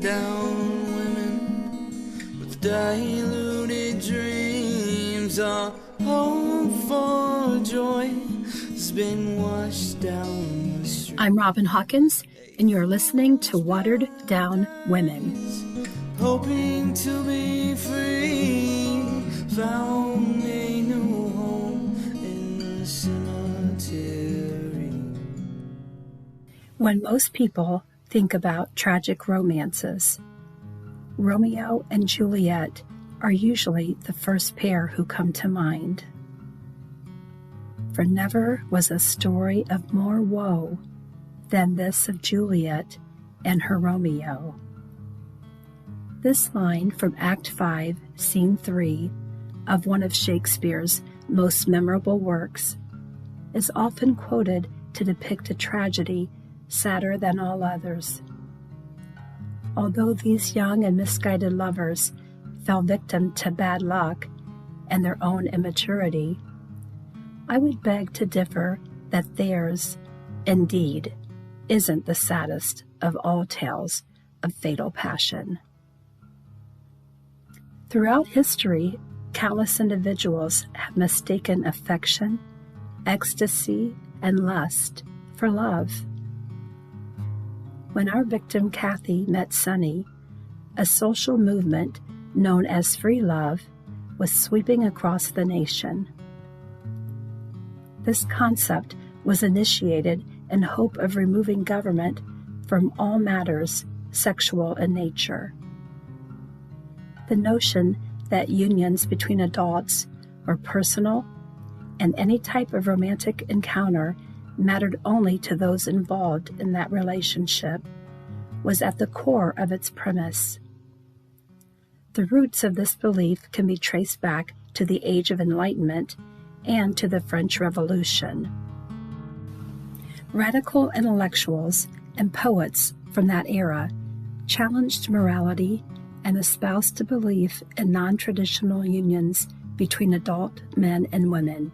down women with diluted dreams. Our hope for joy has been washed down the street. I'm Robin Hawkins, and you're listening to Watered Down Women. Hoping to be free, found a new home in the cemetery. When most people think about tragic romances, Romeo and Juliet are usually the first pair who come to mind. For never was a story of more woe than this of Juliet and her Romeo. This line from Act 5, Scene 3 of one of Shakespeare's most memorable works is often quoted to depict a tragedy sadder than all others. Although these young and misguided lovers fell victim to bad luck and their own immaturity, I would beg to differ that theirs, indeed, isn't the saddest of all tales of fatal passion. Throughout history, countless individuals have mistaken affection, ecstasy, and lust for love. When our victim Kathy met Sonny, a social movement known as free love was sweeping across the nation. This concept was initiated in hope of removing government from all matters sexual in nature. The notion that unions between adults were personal and any type of romantic encounter mattered only to those involved in that relationship was at the core of its premise. The roots of this belief can be traced back to the Age of Enlightenment and to the French Revolution. Radical intellectuals and poets from that era challenged morality and espoused a belief in non-traditional unions between adult men and women.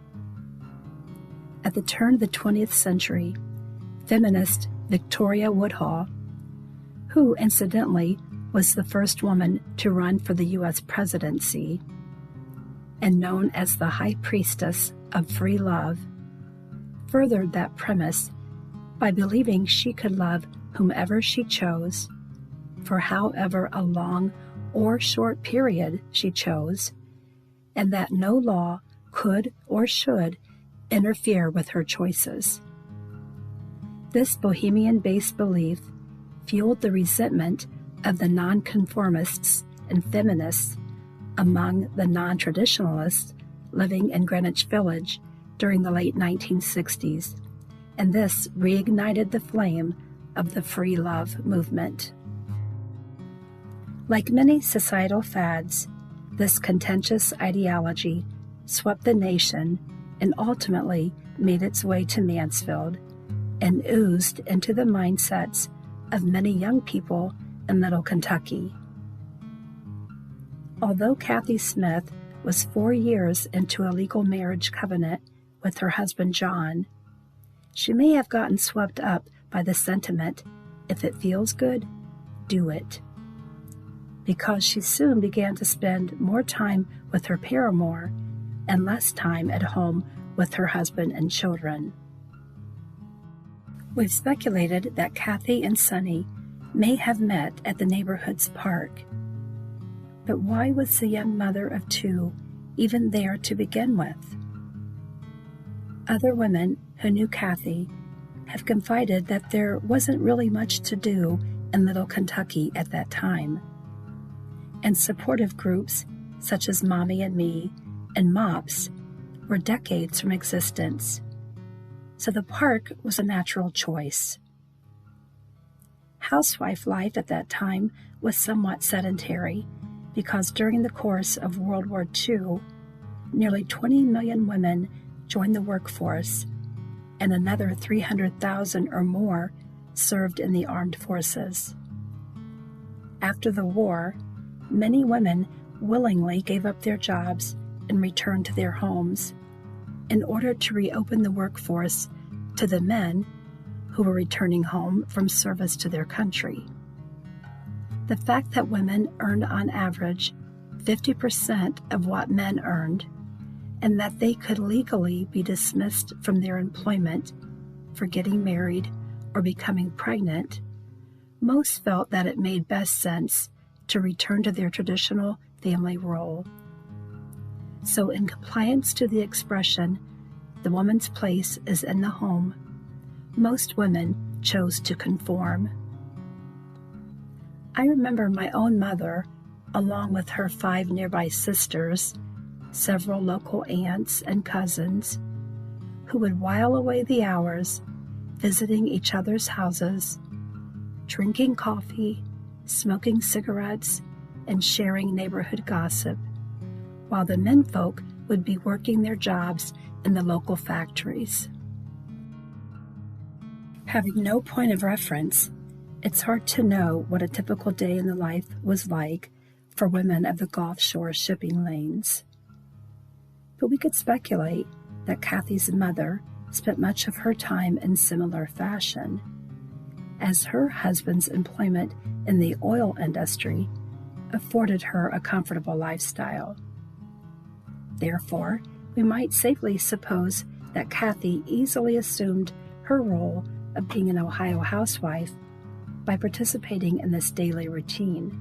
At the turn of the 20th century, feminist Victoria Woodhull, who incidentally was the first woman to run for the U.S. presidency and known as the High Priestess of Free Love, furthered that premise by believing she could love whomever she chose for however a long or short period she chose, and that no law could or should interfere with her choices. This bohemian-based belief fueled the resentment of the nonconformists and feminists among the non-traditionalists living in Greenwich Village during the late 1960s, and this reignited the flame of the free love movement. Like many societal fads, this contentious ideology swept the nation and ultimately made its way to Mansfield and oozed into the mindsets of many young people in Little Kentucky. Although Kathy Smith was 4 years into a legal marriage covenant with her husband John, she may have gotten swept up by the sentiment, if it feels good, do it, because she soon began to spend more time with her paramour and less time at home with her husband and children. We've speculated that Kathy and Sonny may have met at the neighborhood's park. But why was the young mother of two even there to begin with? Other women who knew Kathy have confided that there wasn't really much to do in Little Kentucky at that time, and supportive groups such as Mommy and Me and MOPS were decades from existence, so the park was a natural choice. Housewife life at that time was somewhat sedentary because during the course of World War II, nearly 20 million women joined the workforce and another 300,000 or more served in the armed forces. After the war, many women willingly gave up their jobs and returned to their homes in order to reopen the workforce to the men who were returning home from service to their country. The fact that women earned on average 50% of what men earned, and that they could legally be dismissed from their employment for getting married or becoming pregnant, most felt that it made best sense to return to their traditional family role. So, in compliance to the expression, "the woman's place is in the home," most women chose to conform. I remember my own mother, along with her 5 nearby sisters, several local aunts and cousins, who would while away the hours visiting each other's houses, drinking coffee, smoking cigarettes, and sharing neighborhood gossip, while the menfolk would be working their jobs in the local factories. Having no point of reference, it's hard to know what a typical day in the life was like for women of the Gulf Shore shipping lanes. But we could speculate that Kathy's mother spent much of her time in similar fashion, as her husband's employment in the oil industry afforded her a comfortable lifestyle. Therefore, we might safely suppose that Kathy easily assumed her role of being an Ohio housewife by participating in this daily routine.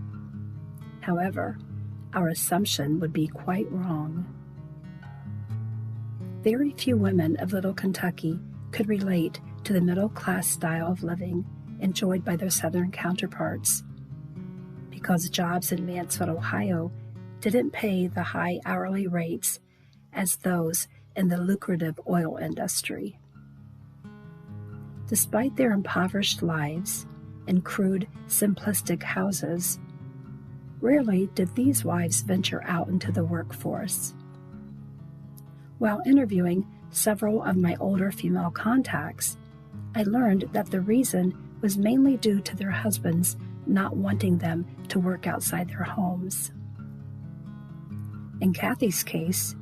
However, our assumption would be quite wrong. Very few women of Little Kentucky could relate to the middle-class style of living enjoyed by their southern counterparts, because jobs in Mansfield, Ohio didn't pay the high hourly rates as those in the lucrative oil industry. Despite their impoverished lives and crude, simplistic houses, rarely did these wives venture out into the workforce. While interviewing several of my older female contacts, I learned that the reason was mainly due to their husbands not wanting them to work outside their homes. In Kathy's case,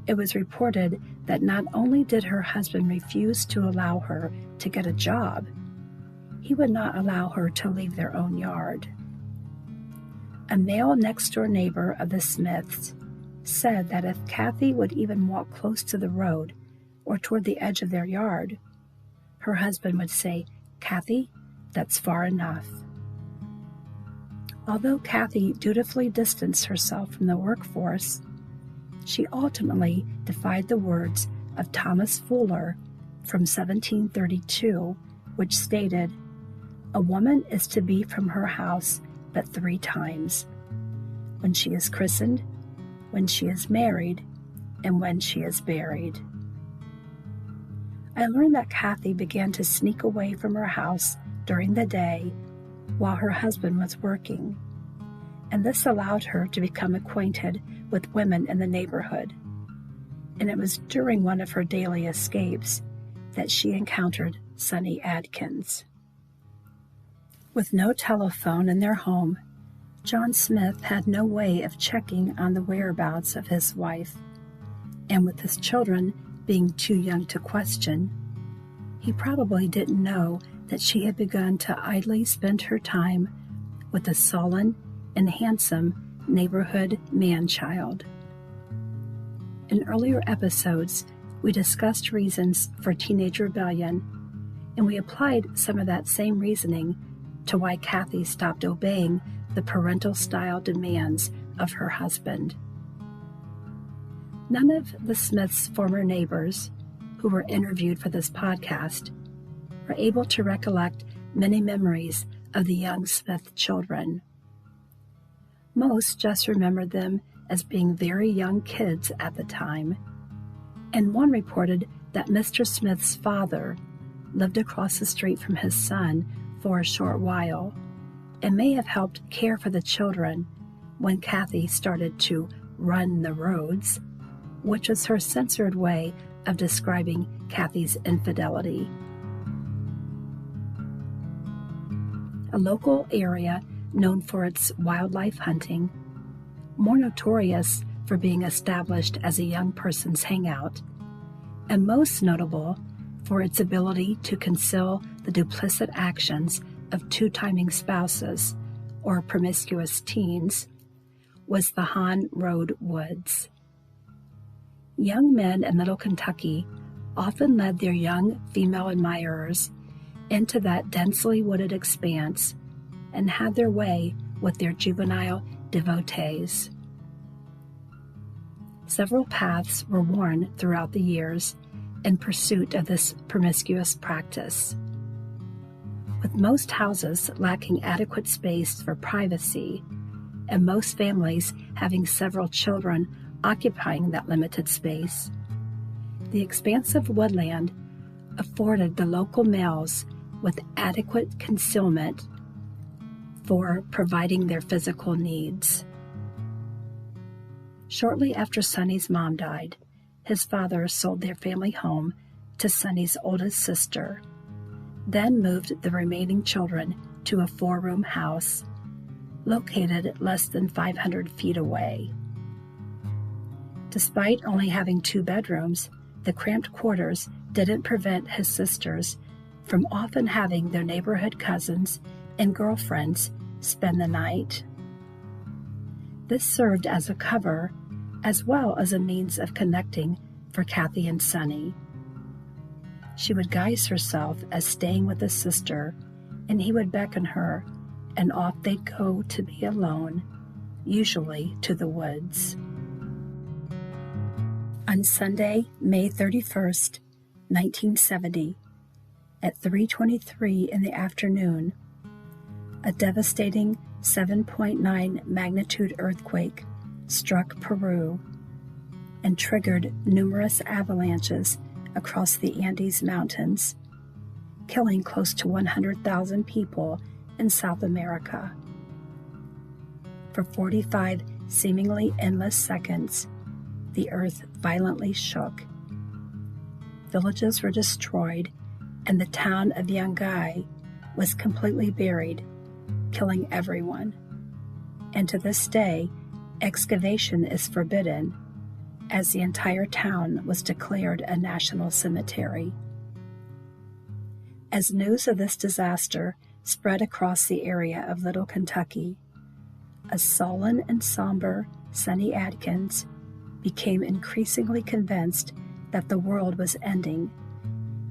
it was reported that not only did her husband refuse to allow her to get a job, he would not allow her to leave their own yard. A male next-door neighbor of the Smiths said that if Kathy would even walk close to the road or toward the edge of their yard, her husband would say, "Kathy, that's far enough." Although Kathy dutifully distanced herself from the workforce, she ultimately defied the words of Thomas Fuller from 1732, which stated, "A woman is to be from her house but 3 times, when she is christened, when she is married, and when she is buried." I learned that Kathy began to sneak away from her house during the day while her husband was working, and this allowed her to become acquainted with women in the neighborhood. And it was during one of her daily escapes that she encountered Sonny Adkins. With no telephone in their home, John Smith had no way of checking on the whereabouts of his wife, and with his children being too young to question, he probably didn't know that she had begun to idly spend her time with a sullen and handsome neighborhood man-child. In earlier episodes, we discussed reasons for teenage rebellion, and we applied some of that same reasoning to why Kathy stopped obeying the parental-style demands of her husband. None of the Smiths' former neighbors, who were interviewed for this podcast, were able to recollect many memories of the young Smith children. Most just remembered them as being very young kids at the time, and one reported that Mr. Smith's father lived across the street from his son for a short while, and may have helped care for the children when Kathy started to run the roads, which was her censored way of describing Kathy's infidelity. A local area known for its wildlife hunting, more notorious for being established as a young person's hangout, and most notable for its ability to conceal the duplicit actions of 2-timing spouses or promiscuous teens, was the Hahn Road Woods. Young men in Little Kentucky often led their young female admirers into that densely wooded expanse and had their way with their juvenile devotees. Several paths were worn throughout the years in pursuit of this promiscuous practice. With most houses lacking adequate space for privacy, and most families having several children occupying that limited space, the expansive woodland afforded the local males with adequate concealment for providing their physical needs. Shortly after Sonny's mom died, his father sold their family home to Sonny's oldest sister, then moved the remaining children to a 4-room house located less than 500 feet away. Despite only having 2 bedrooms, the cramped quarters didn't prevent his sisters from often having their neighborhood cousins and girlfriends spend the night. This served as a cover as well as a means of connecting for Kathy and Sonny. She would guise herself as staying with a sister, and he would beckon her, and off they'd go to be alone, usually to the woods. On Sunday, May 31st, 1970, at 3:23 in the afternoon, a devastating 7.9 magnitude earthquake struck Peru and triggered numerous avalanches across the Andes Mountains, killing close to 100,000 people in South America. For 45 seemingly endless seconds, the earth violently shook. Villages were destroyed, and the town of Yungay was completely buried, killing everyone. And to this day, excavation is forbidden, as the entire town was declared a national cemetery. As news of this disaster spread across the area of Little Kentucky, a sullen and somber Sonny Adkins became increasingly convinced that the world was ending,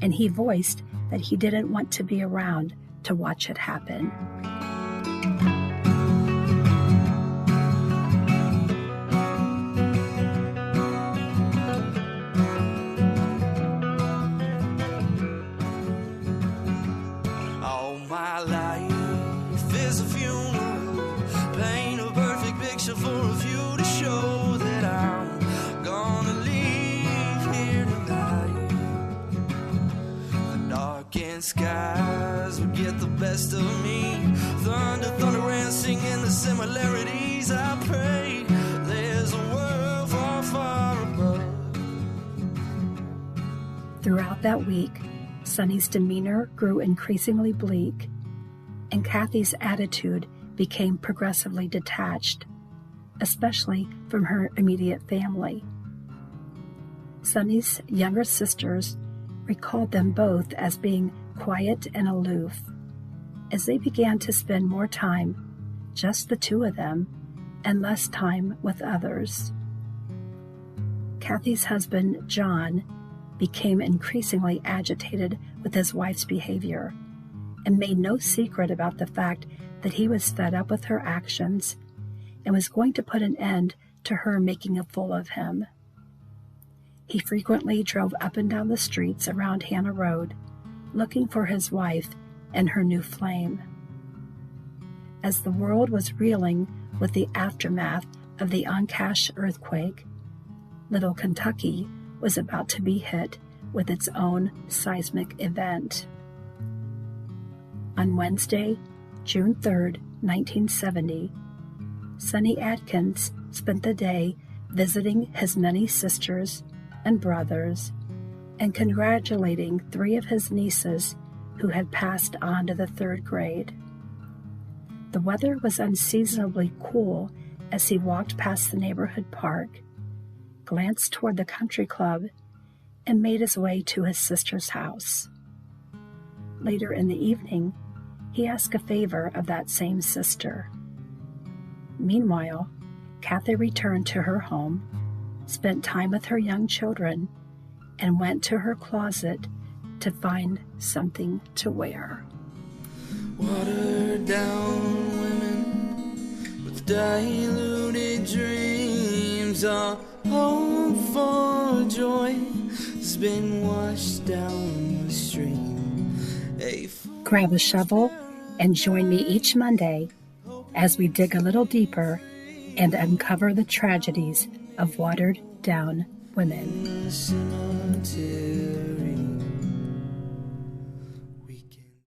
and he voiced that he didn't want to be around to watch it happen. All my life is a funeral, paint a perfect picture for a view to show that I'm gonna leave here tonight. The darkened skies will get the best of me. Thunder and singing the similarities. I pray there's a world far, far above. Throughout that week, Sonny's demeanor grew increasingly bleak, and Kathy's attitude became progressively detached, especially from her immediate family. Sonny's younger sisters recalled them both as being quiet and aloof, as they began to spend more time, just the two of them, and less time with others. Kathy's husband, John, became increasingly agitated with his wife's behavior and made no secret about the fact that he was fed up with her actions and was going to put an end to her making a fool of him. He frequently drove up and down the streets around Hannah Road, looking for his wife and her new flame. As the world was reeling with the aftermath of the Ancash earthquake, Little Kentucky was about to be hit with its own seismic event. On Wednesday, June 3rd, 1970, Sonny Adkins spent the day visiting his many sisters and brothers and congratulating 3 of his nieces who had passed on to the 3rd grade. The weather was unseasonably cool as he walked past the neighborhood park, glanced toward the country club, and made his way to his sister's house. Later in the evening, he asked a favor of that same sister. Meanwhile, Kathy returned to her home, spent time with her young children, and went to her closet to find something to wear. Watered down women with diluted dreams, our hope for joy has been washed down the stream. Grab a shovel and join me each Monday as we dig a little deeper and uncover the tragedies of watered down women.